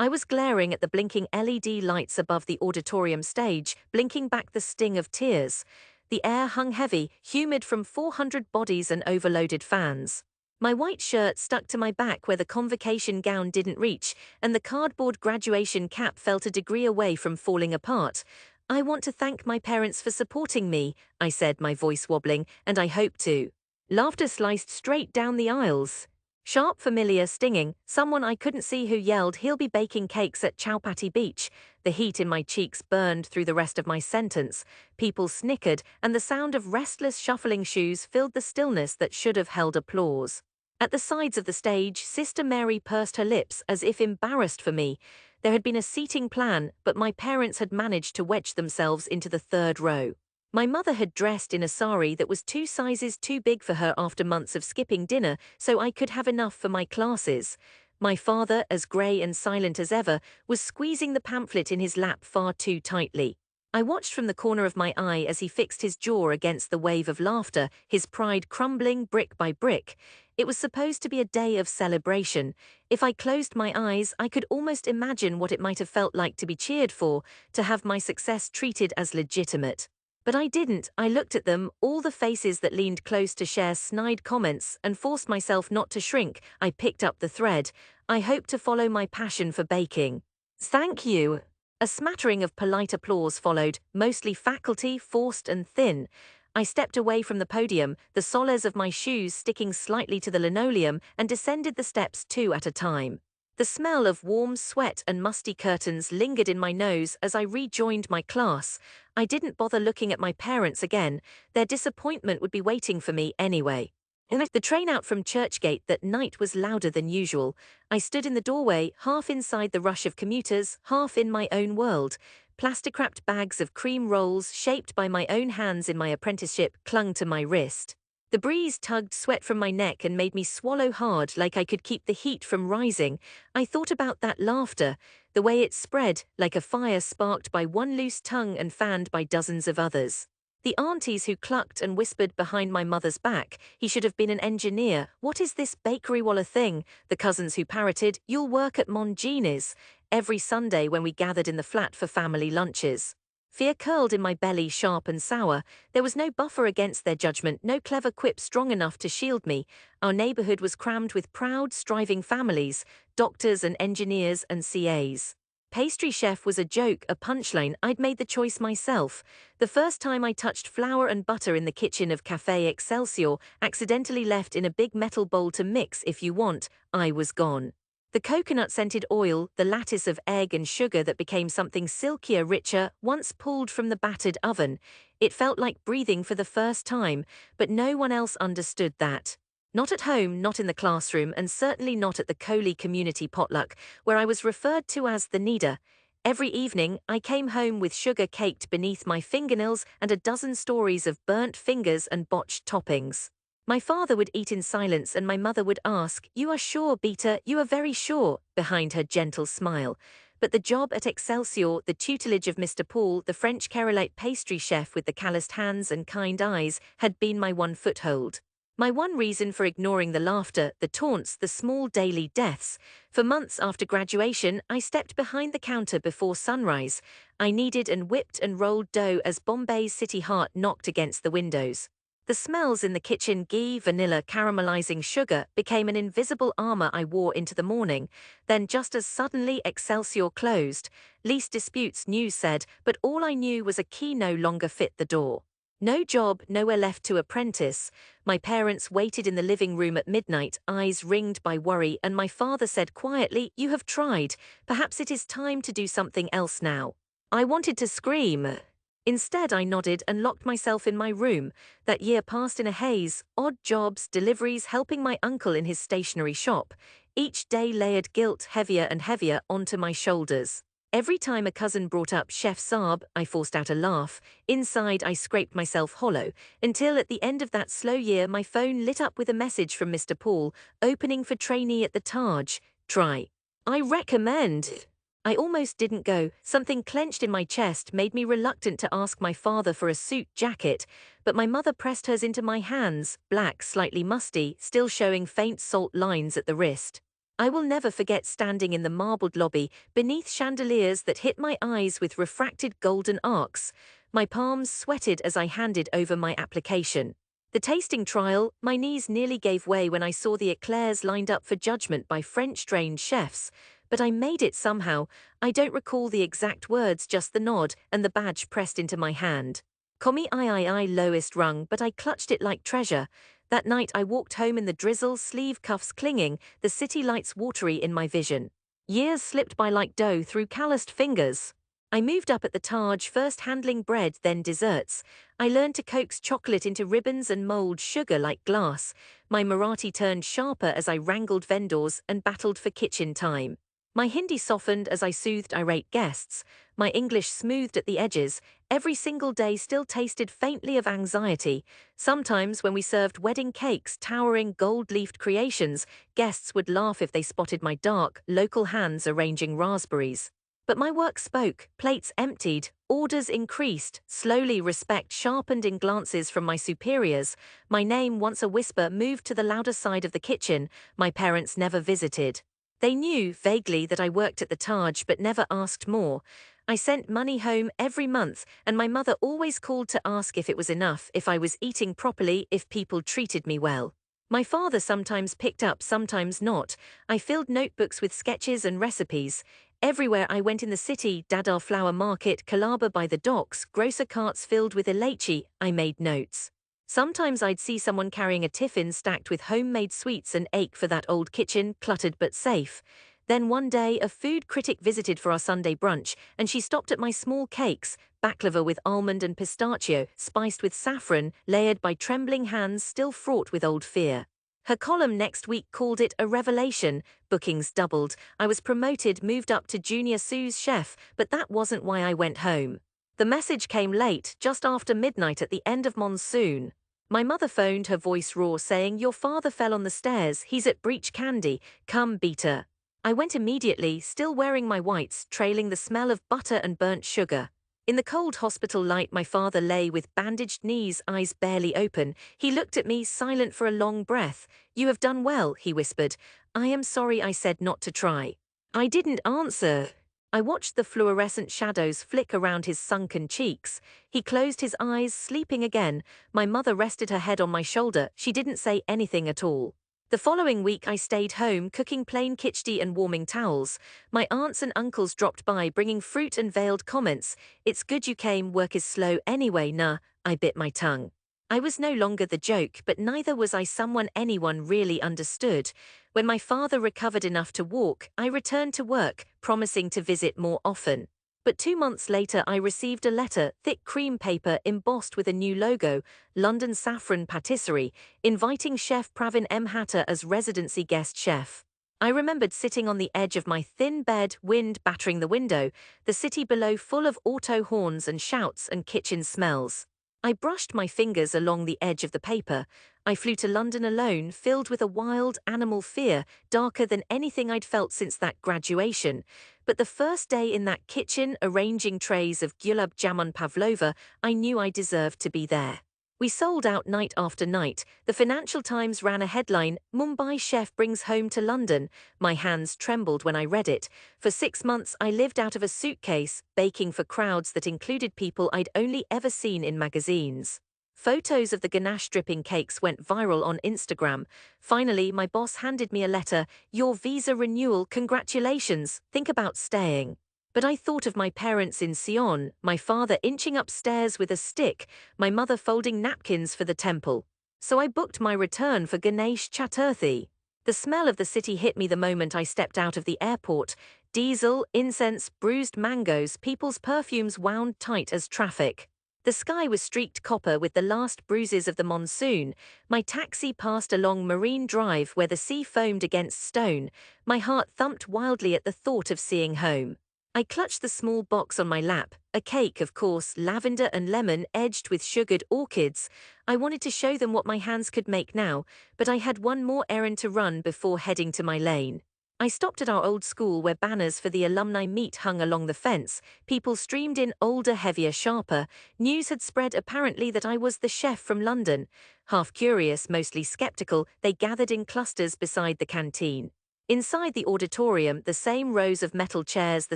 I was glaring at the blinking LED lights above the auditorium stage, blinking back the sting of tears. The air hung heavy, humid from 400 bodies and overloaded fans. My white shirt stuck to my back where the convocation gown didn't reach, and the cardboard graduation cap felt a degree away from falling apart. "I want to thank my parents for supporting me," I said, my voice wobbling, "and I hope to." Laughter sliced straight down the aisles. Sharp, familiar, stinging, someone I couldn't see who yelled, "He'll be baking cakes at Chowpatty Beach." The heat in my cheeks burned through the rest of my sentence. People snickered, and the sound of restless, shuffling shoes filled the stillness that should have held applause. At the sides of the stage, Sister Mary pursed her lips as if embarrassed for me. There had been a seating plan, but my parents had managed to wedge themselves into the third row. My mother had dressed in a sari that was 2 sizes too big for her after months of skipping dinner, so I could have enough for my classes. My father, as grey and silent as ever, was squeezing the pamphlet in his lap far too tightly. I watched from the corner of my eye as he fixed his jaw against the wave of laughter, his pride crumbling brick by brick. It was supposed to be a day of celebration. If I closed my eyes, I could almost imagine what it might have felt like to be cheered for, to have my success treated as legitimate. But I didn't. I looked at them, all the faces that leaned close to share snide comments, and forced myself not to shrink. I picked up the thread. "I hope to follow my passion for baking." "Thank you." A smattering of polite applause followed, mostly faculty, forced and thin. I stepped away from the podium, the soles of my shoes sticking slightly to the linoleum, and descended the steps 2 at a time. The smell of warm sweat and musty curtains lingered in my nose as I rejoined my class. I didn't bother looking at my parents again. Their disappointment would be waiting for me anyway. The train out from Churchgate that night was louder than usual. I stood in the doorway, half inside the rush of commuters, half in my own world. Plastic-wrapped bags of cream rolls, shaped by my own hands in my apprenticeship, clung to my wrist. The breeze tugged sweat from my neck and made me swallow hard like I could keep the heat from rising. I thought about that laughter, the way it spread, like a fire sparked by one loose tongue and fanned by dozens of others. The aunties who clucked and whispered behind my mother's back, "He should have been an engineer. What is this bakery-walla thing?" The cousins who parroted, "You'll work at Mongini's," every Sunday when we gathered in the flat for family lunches. Fear curled in my belly, sharp and sour. There was no buffer against their judgment, no clever quip strong enough to shield me. Our neighborhood was crammed with proud, striving families, doctors and engineers and CAs. Pastry chef was a joke, a punchline. I'd made the choice myself. The first time I touched flour and butter in the kitchen of Café Excelsior, accidentally left in a big metal bowl to mix if you want, I was gone. The coconut-scented oil, the lattice of egg and sugar that became something silkier, richer, once pulled from the battered oven. It felt like breathing for the first time, but no one else understood that. Not at home, not in the classroom, and certainly not at the Coley community potluck, where I was referred to as the kneader. Every evening, I came home with sugar caked beneath my fingernails and a dozen stories of burnt fingers and botched toppings. My father would eat in silence and my mother would ask, "You are sure, Beta, you are very sure," behind her gentle smile. But the job at Excelsior, the tutelage of Mr. Paul, the French Kerolite pastry chef with the calloused hands and kind eyes, had been my one foothold. My one reason for ignoring the laughter, the taunts, the small daily deaths. For months after graduation, I stepped behind the counter before sunrise. I kneaded and whipped and rolled dough as Bombay's city heart knocked against the windows. The smells in the kitchen, ghee, vanilla, caramelizing sugar, became an invisible armor I wore into the morning. Then just as suddenly Excelsior closed. Lease disputes, news said, but all I knew was a key no longer fit the door. No job, nowhere left to apprentice. My parents waited in the living room at midnight, eyes ringed by worry, and my father said quietly, "You have tried. Perhaps it is time to do something else now." I wanted to scream. Instead, I nodded and locked myself in my room. That year passed in a haze, odd jobs, deliveries, helping my uncle in his stationery shop. Each day layered guilt heavier and heavier onto my shoulders. Every time a cousin brought up Chef Saab, I forced out a laugh. Inside, I scraped myself hollow, until at the end of that slow year my phone lit up with a message from Mr. Paul, "Opening for trainee at the Taj. Try. I recommend." I almost didn't go. Something clenched in my chest made me reluctant to ask my father for a suit jacket, but my mother pressed hers into my hands, black, slightly musty, still showing faint salt lines at the wrist. I will never forget standing in the marbled lobby beneath chandeliers that hit my eyes with refracted golden arcs. My palms sweated as I handed over my application. The tasting trial, my knees nearly gave way when I saw the eclairs lined up for judgment by French-trained chefs. But I made it somehow. I don't recall the exact words, just the nod and the badge pressed into my hand. Commis I lowest rung, but I clutched it like treasure. That night I walked home in the drizzle, sleeve cuffs clinging, the city lights watery in my vision. Years slipped by like dough through calloused fingers. I moved up at the Taj, first handling bread, then desserts. I learned to coax chocolate into ribbons and mold sugar like glass. My Marathi turned sharper as I wrangled vendors and battled for kitchen time. My Hindi softened as I soothed irate guests. My English smoothed at the edges. Every single day still tasted faintly of anxiety. Sometimes when we served wedding cakes, towering gold-leafed creations, guests would laugh if they spotted my dark, local hands arranging raspberries. But my work spoke, plates emptied, orders increased, slowly respect sharpened in glances from my superiors. My name, once a whisper, moved to the louder side of the kitchen. My parents never visited. They knew, vaguely, that I worked at the Taj but never asked more. I sent money home every month, and my mother always called to ask if it was enough, if I was eating properly, if people treated me well. My father sometimes picked up, sometimes not. I filled notebooks with sketches and recipes. Everywhere I went in the city, Dadar Flower Market, Calabar by the docks, grocer carts filled with elaichi, I made notes. Sometimes I'd see someone carrying a tiffin stacked with homemade sweets and ache for that old kitchen, cluttered but safe. Then one day a food critic visited for our Sunday brunch, and she stopped at my small cakes, baklava with almond and pistachio, spiced with saffron, layered by trembling hands still fraught with old fear. Her column next week called it a revelation. Bookings doubled. I was promoted, moved up to junior sous chef, but that wasn't why I went home. The message came late, just after midnight at the end of monsoon. My mother phoned, her voice raw, saying, "Your father fell on the stairs, he's at Breach Candy, come beater." I went immediately, still wearing my whites, trailing the smell of butter and burnt sugar. In the cold hospital light my father lay with bandaged knees, eyes barely open. He looked at me, silent for a long breath. "You have done well," he whispered. "I am sorry I said not to try." I didn't answer. I watched the fluorescent shadows flick around his sunken cheeks. He closed his eyes, sleeping again. My mother rested her head on my shoulder. She didn't say anything at all. The following week I stayed home, cooking plain khichdi and warming towels. My aunts and uncles dropped by, bringing fruit and veiled comments. "It's good you came, work is slow anyway, nah." I bit my tongue. I was no longer the joke, but neither was I someone anyone really understood. When my father recovered enough to walk, I returned to work, promising to visit more often. But 2 months later I received a letter, thick cream paper embossed with a new logo, London Saffron Patisserie, inviting Chef Pravin M. Hatter as residency guest chef. I remembered sitting on the edge of my thin bed, wind battering the window, the city below full of auto horns and shouts and kitchen smells. I brushed my fingers along the edge of the paper. I flew to London alone, filled with a wild, animal fear, darker than anything I'd felt since that graduation. But the first day in that kitchen, arranging trays of gulab jamun pavlova, I knew I deserved to be there. We sold out night after night. The Financial Times ran a headline, "Mumbai chef brings home to London." My hands trembled when I read it. For 6 months I lived out of a suitcase, baking for crowds that included people I'd only ever seen in magazines. Photos of the ganache-dripping cakes went viral on Instagram. Finally, my boss handed me a letter, "Your visa renewal, congratulations, think about staying." But I thought of my parents in Sion, my father inching upstairs with a stick, my mother folding napkins for the temple. So I booked my return for Ganesh Chaturthi. The smell of the city hit me the moment I stepped out of the airport. Diesel, incense, bruised mangoes, people's perfumes wound tight as traffic. The sky was streaked copper with the last bruises of the monsoon. My taxi passed along Marine Drive where the sea foamed against stone. My heart thumped wildly at the thought of seeing home. I clutched the small box on my lap, a cake, of course, lavender and lemon edged with sugared orchids. I wanted to show them what my hands could make now, but I had one more errand to run before heading to my lane. I stopped at our old school where banners for the alumni meet hung along the fence. People streamed in, older, heavier, sharper. News had spread apparently that I was the chef from London. Half curious, mostly skeptical, they gathered in clusters beside the canteen. Inside the auditorium, the same rows of metal chairs, the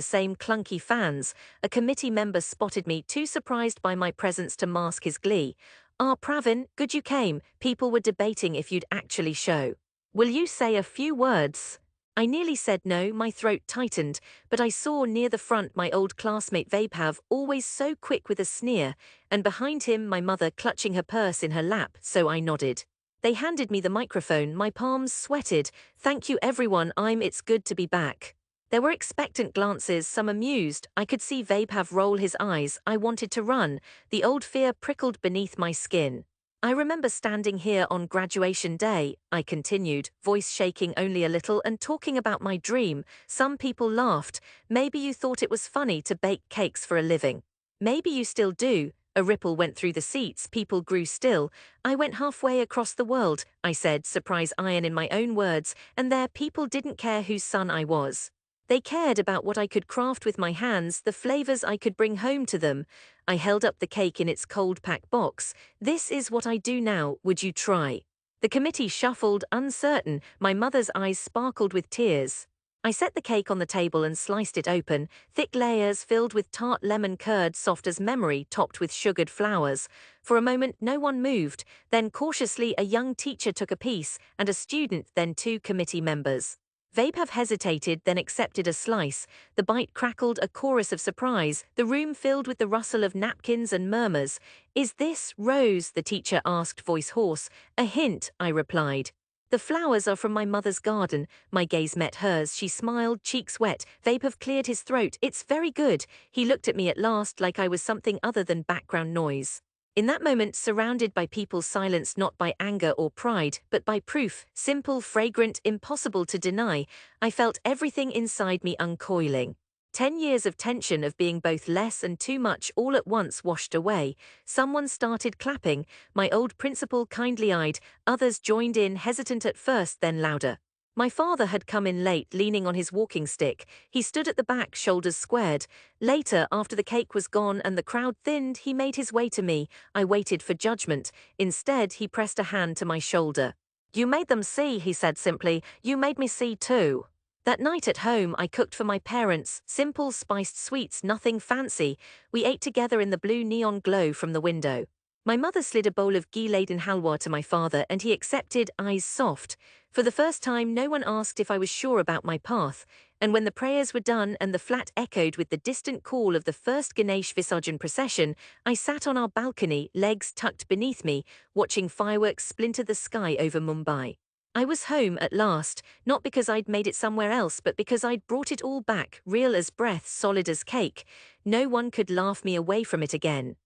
same clunky fans. A committee member spotted me, too surprised by my presence to mask his glee. "Ah, Pravin, good you came. People were debating if you'd actually show. Will you say a few words?" I nearly said no, my throat tightened, but I saw near the front my old classmate Vaibhav, always so quick with a sneer, and behind him my mother clutching her purse in her lap, so I nodded. They handed me the microphone, my palms sweated. "Thank you everyone, it's good to be back." There were expectant glances, some amused. I could see Vaibhav roll his eyes. I wanted to run. The old fear prickled beneath my skin. "I remember standing here on graduation day," I continued, voice shaking only a little, "and talking about my dream. Some people laughed. Maybe you thought it was funny to bake cakes for a living. Maybe you still do." A ripple went through the seats, people grew still. "I went halfway across the world," I said, surprise iron in my own words, "and there people didn't care whose son I was. They cared about what I could craft with my hands, the flavors I could bring home to them." I held up the cake in its cold pack box. "This is what I do now, would you try?" The committee shuffled, uncertain. My mother's eyes sparkled with tears. I set the cake on the table and sliced it open, thick layers filled with tart lemon curd, soft as memory, topped with sugared flowers. For a moment no one moved, then cautiously a young teacher took a piece, and a student, then two committee members. Vaibhav hesitated, then accepted a slice. The bite crackled, a chorus of surprise, the room filled with the rustle of napkins and murmurs. "Is this Rose?" the teacher asked, voice hoarse. "A hint," I replied. "The flowers are from my mother's garden." My gaze met hers. She smiled, cheeks wet. Vaibhav cleared his throat. "It's very good." He looked at me at last like I was something other than background noise. In that moment, surrounded by people silenced not by anger or pride, but by proof, simple, fragrant, impossible to deny, I felt everything inside me uncoiling. 10 years of tension of being both less and too much all at once washed away. Someone started clapping, my old principal kindly-eyed, others joined in, hesitant at first, then louder. My father had come in late, leaning on his walking stick. He stood at the back, shoulders squared. Later, after the cake was gone and the crowd thinned, he made his way to me. I waited for judgment. Instead, he pressed a hand to my shoulder. "You made them see," he said simply. "You made me see too." That night at home, I cooked for my parents, simple spiced sweets, nothing fancy. We ate together in the blue neon glow from the window. My mother slid a bowl of ghee-laden halwa to my father, and he accepted, eyes soft. For the first time, no one asked if I was sure about my path, and when the prayers were done and the flat echoed with the distant call of the first Ganesh Visarjan procession, I sat on our balcony, legs tucked beneath me, watching fireworks splinter the sky over Mumbai. I was home at last, not because I'd made it somewhere else, but because I'd brought it all back, real as breath, solid as cake. No one could laugh me away from it again.